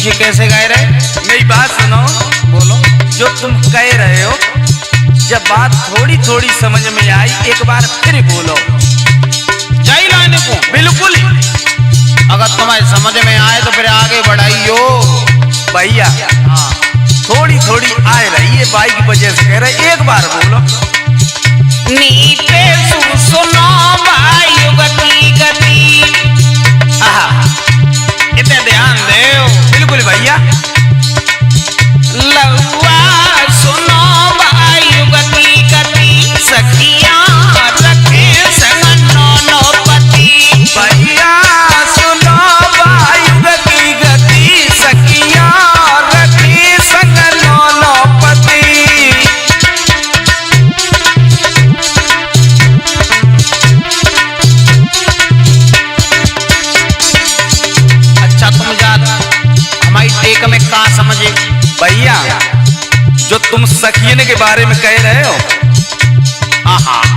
पीछे कैसे गाए रहे? मेरी बात सुनो। बोलो। जो तुम कह रहे हो, जब बात थोड़ी थोड़ी समझ में आई एक बार फिर बोलो। जाई लाने को बिल्कुल। अगर तुम्हारे समझ में आए तो फिर आगे बढ़ाइयो भैया। हाँ थोड़ी थोड़ी आ रही है बाई की वजह से कह रहे, एक बार बोलो। नीचे सुनो वायुग की गति। इतने ध्यान दे। बिल्कुल भैया। लौआ सुनो वायुग की गति, सखियां रखे संग नौनो पति। भैया सुनो वायुग की गति, सखियां रखे संग नौनो पति। अच्छा तुम ज्यादा हमारी टेक में कहाँ समझे? भैया जो तुम सखियन के बारे में कह रहे हो,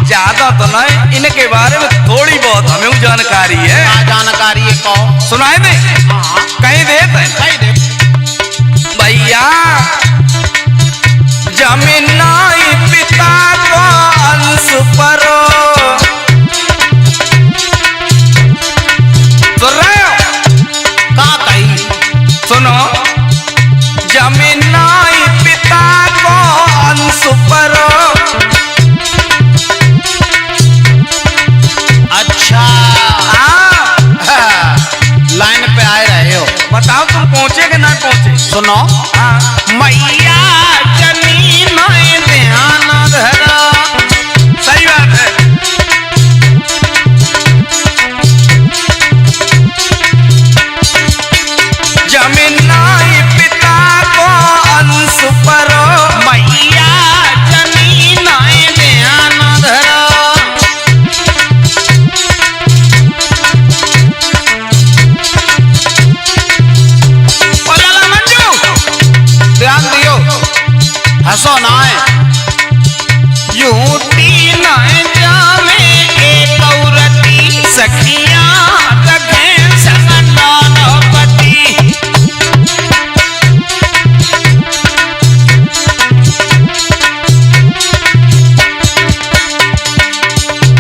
ज्यादा तो नहीं, इनके बारे में थोड़ी बहुत हमें जानकारी है। क्या जानकारी है? कहो। सुनाए दे। कहीं देते कही दे। भैया जमीनाई पिता को अंश परो। सुन रहे हो? कहाँ कही? सुनो। जमीनाई पिता को अंश परो। अच्छा लाइन पे आए रहे हो। बताओ तुम पहुंचे कि ना पहुंचे? सुनो। हाँ। मैया जमीन में ध्यान धरा। सही बात है। जमीनाई पिता को अंश परो। मैया जमीन में ध्यान धरा। ओ लाला मंजू ध्यान दियो, हंसो ना है। यूटी न जावे एक औरती, सखियां रखे संग नौनो पति।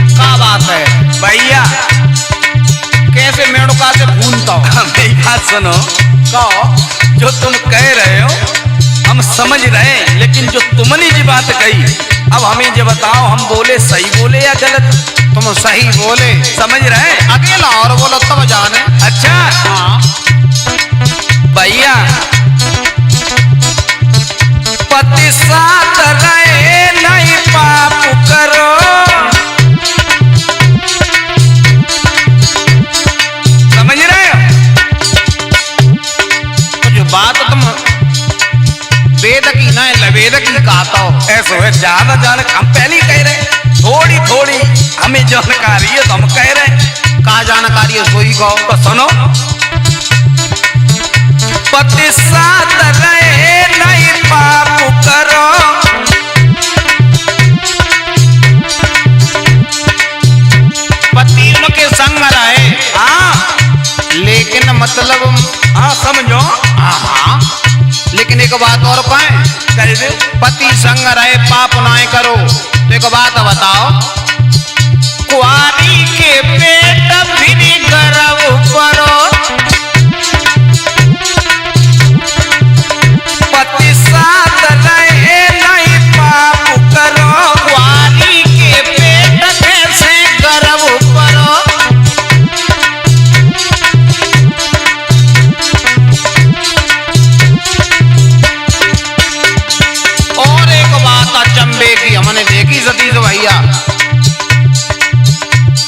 क्या बात है भैया कैसे मेढ़का से भूनता हो? मेरी बात सुनो। कहो। जो तुम कह रहे हो हम समझ रहे हैं, लेकिन जो तुमने जी बात कही, अब हमें ये बताओ हम बोले सही बोले या गलत? तुम सही बोले। समझ रहे हैं? अकेला और बोलो तब जाने। अच्छा हाँ भैया पति साथ रहे नहीं पाप करो। समझ रहे हो? तो जो बात तुम वेद की ना लवेद की कहता हो। ऐसा है, ज्यादा हम पहले ही कह रहे हैं, थोड़ी थोड़ी हमें जानकारी है तो हम कह रहे हैं। कहा जानकारी है सोई कहो। तो सुनो। पति साथ रहे नहीं पाप करो। पति उनके संग रहे। हाँ लेकिन मतलब हाँ समझो। हाँ लेकिन एक बात और कहें, कह दे। पति संग रहे पाप ना करो। तो एक बात बताओ, कुआरी के पेट फिर गर्भ करो। पति साथ रहे नहीं पाप करो। कुआरी के पेट कैसे गर्भ करो। और एक बात अचंबे की हमने देखी सतीश भैया,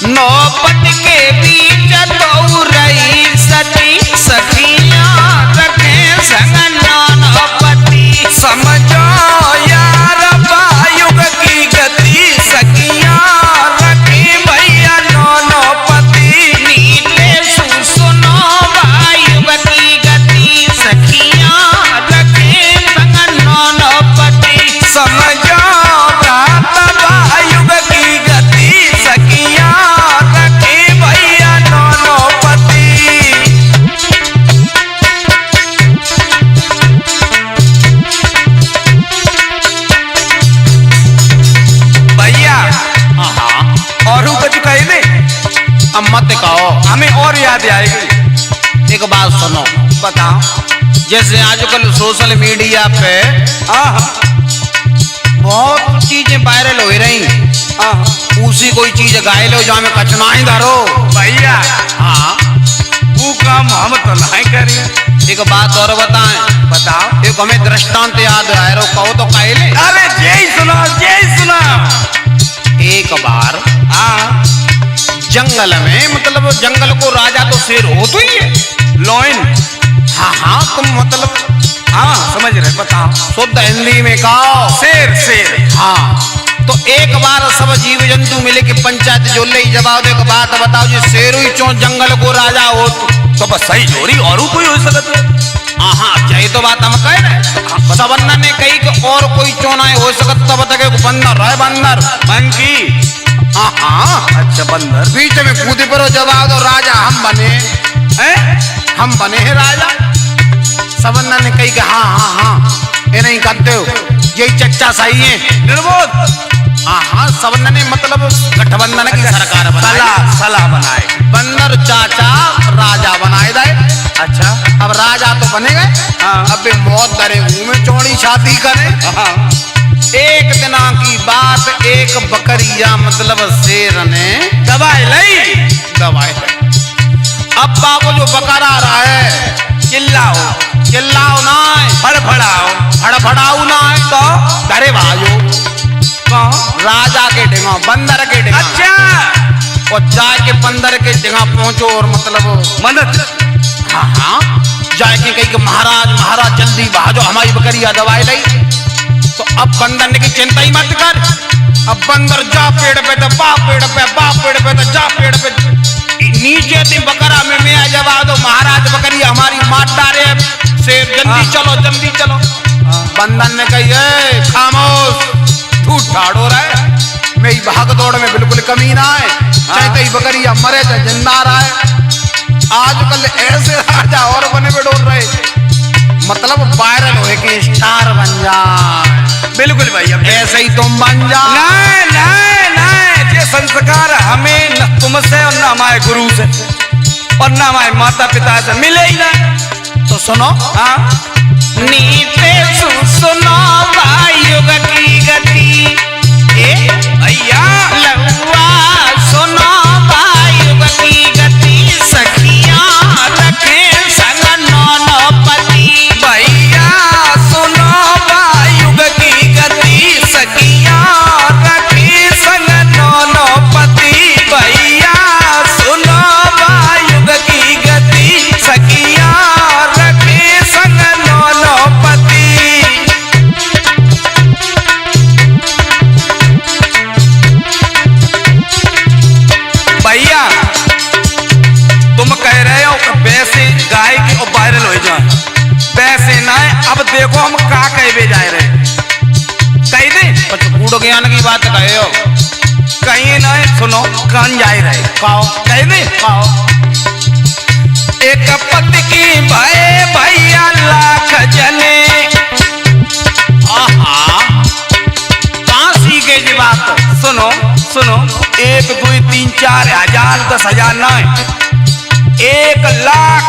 नौपत के बीच दो रही सती, सखियां रखे संग नौनो पति। समझो यार वायुग की गति, सखियां रखी भैया नौनो पति। नीले सुनो वायुग की गति, सखियां रखे संग नौनो पति। समझो भ्रात वायुग की गति, सखियां रखी भैया नौनो पति। बताओ। जैसे आजकल सोशल मीडिया पे बहुत चीजें वायरल हो रही, उसी कोई चीज गाय लो जहाँ में कचनाई धरो भैया। हाँ, वो काम हम तो नहीं करी। एक बात और बताएं। बताओ। एक हमें दृष्टांत याद आए रो, कहो तो कह ले। अरे जय सुनाओ, जय सुनाओ। एक बार हाँ, जंगल में, मतलब जंगल को राजा तो शेर हो तो ही है। लॉइन। हाँ हाँ, तुम मतलब हाँ समझ रहे, बताओ। शुद्ध हिंदी में कहो। शेर शेर। हाँ, तो एक बार सब जीव जंतु मिले कि पंचायत जो ले जवाब एक बात बताओ जी, शेर ही चो जंगल को राजा हो तो बस सही जोरी और कोई हो सकता है। हाँ, यही तो बात हम कह रहे। सबन्ना ने कही कि और कोई चोना हो सकता, बता के बंदर है, बंदर मंकी। हाँ, अच्छा बंदर। बीच में कूदे पर जवाब दो, राजा हम बने हैं, हम बने हैं राजा। सबन्ना ने कही कि हाँ हाँ हाँ, ये नहीं करते हो, यही चच्चा सही है, निर्बोध। हाँ हाँ। सबन्ना ने मतलब गठबंधन की सरकार बनाई, सलाह बनाए, बंदर चाचा राजा बनाए दाए। अच्छा, अब राजा तो बने गए, हाँ। अब मौत डरे मुंह में चौड़ी शादी करे। हाँ। एक दिना की बात, एक बकरिया मतलब शेर ने दवाई लाई, दवाई। अब बाबू जो बकरा रहा है, चिल्लाओ, चिल्लाओ ना, फड़फड़ाओ, फड़फड़ाऊ ना, तो डरे भाजो राजा के डिगा, बंदर के डिगा। अच्छा। और जाके बंदर के डिगा पहुंचो और मतलब मदद। हाँ हाँ, जाके कही कि महाराज महाराज जल्दी भाजो, हमारी बकरिया दवाई लाई। तो अब बंदर ने की चिंता ही मत कर। अब बंदर जा पेड़ पे तो बा पेड़ पे, बा पेड़ पे तो जा पेड़ पे, नीचे थी बकरा में मैं जवाब दो, महाराज बकरिया हमारी मार डाले, शेर जल्दी चलो जल्दी चलो। बंदर ने कही खामोश, झूठ ठाड़ो रहे, मेरी भाग दौड़ में बिल्कुल कमी ना है, चाहे कई बकरिया मरे चाहे जिंदा रहे। आजकल ऐसे राजा और बने पे डोल रहे, मतलब वायरल हो के स्टार बन जाए। बिल्कुल भैया, ऐसे ही तुम बन जाओ। नहीं नहीं नहीं, ये संस्कार हमें न तुमसे और न हमारे गुरु से और न हमारे माता पिता से मिले ही ना। तो सुनो, हाँ, नीते सुनो युग की गति, भैया लहुआ सुनो युग की गति, सखियां रखे संग नौनो पति। भैया सुनो युग की गति, सखियां रखे संग नौनो पति। भैया सुनो युग की गति, सखियां रखे संग नौनो पति। भैया तुम कह रहे हो कि वैसे गाय की और वायरल हो जाए, वैसे ना है। अब देखो हम का कहवे जा रहे, कह दे कुछ कूड़ ज्ञान की बात कहे हो, कहीं ना है, सुनो कान जाए रहे, कहो कह दे। कहो। एक पति की भय भैया लाख जने। कहाँ सीखे जी बात? सुनो सुनो, 1 2 3 4 हजार 10 हजार ना है, 1 लाख।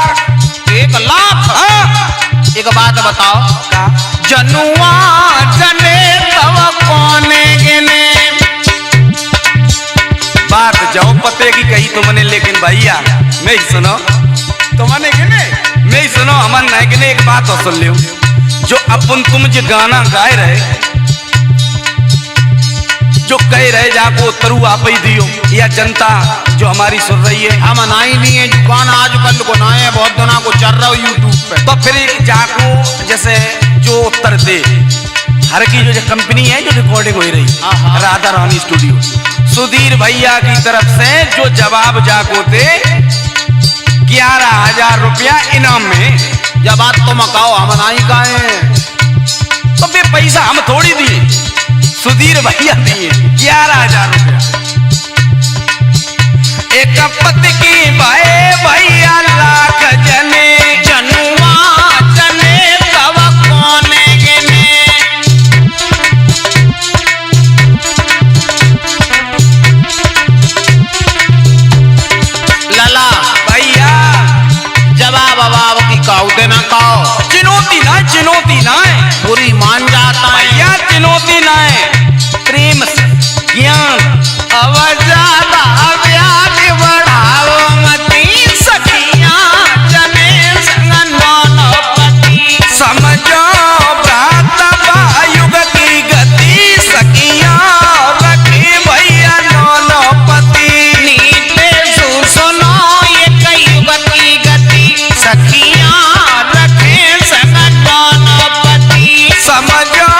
1 लाख? हाँ। एक बात बताओ, का जनुआ जने तब कौने गिने? बात जाओ पते की कही तुमने, लेकिन भैया मैं ही सुनो, तुमने गिने? मैं ही सुनो, हमारे नहीं गिने। एक बात और सुन लियो, जो अपन तुम जो गाना गाए रहे, जो कह रहे जाको तरु आप ही दियो, या जनता जो हमारी सुन रही है, हम नाई नहीं है, जो गाना आजकल को ना है, बहुत दिनों को चल रहा हो यूट्यूब पे। तो फिर एक जाको जैसे जो उत्तर दे, हर की जो कंपनी है जो रिकॉर्डिंग हो रही, राधा रानी स्टूडियो, सुधीर भैया की तरफ से जो जवाब जाको दे 11,000 रुपया इनाम में। जब बात तुम कहो, हम नाई का है, तो फिर पैसा हम थोड़ी दिए, सुधीर भैया दिए 11,000 रुपया। एक पति की भैया लाख जने, जनुआ जने तब कौने गिने? लला भैया जवाब अबाब की कहते बुरी मान जाता है। भैया चुनौती ना है, प्रेम ज्ञान अब ज्यादा ब्याज बढ़ाओ मती सखिया जने संग नौनपति। समझो भ्रात युग की गति, सखिया रखे भैया नौनपति। नीचे सुनो ये युग की गति, सखिया रखे संग नौनपति। समझो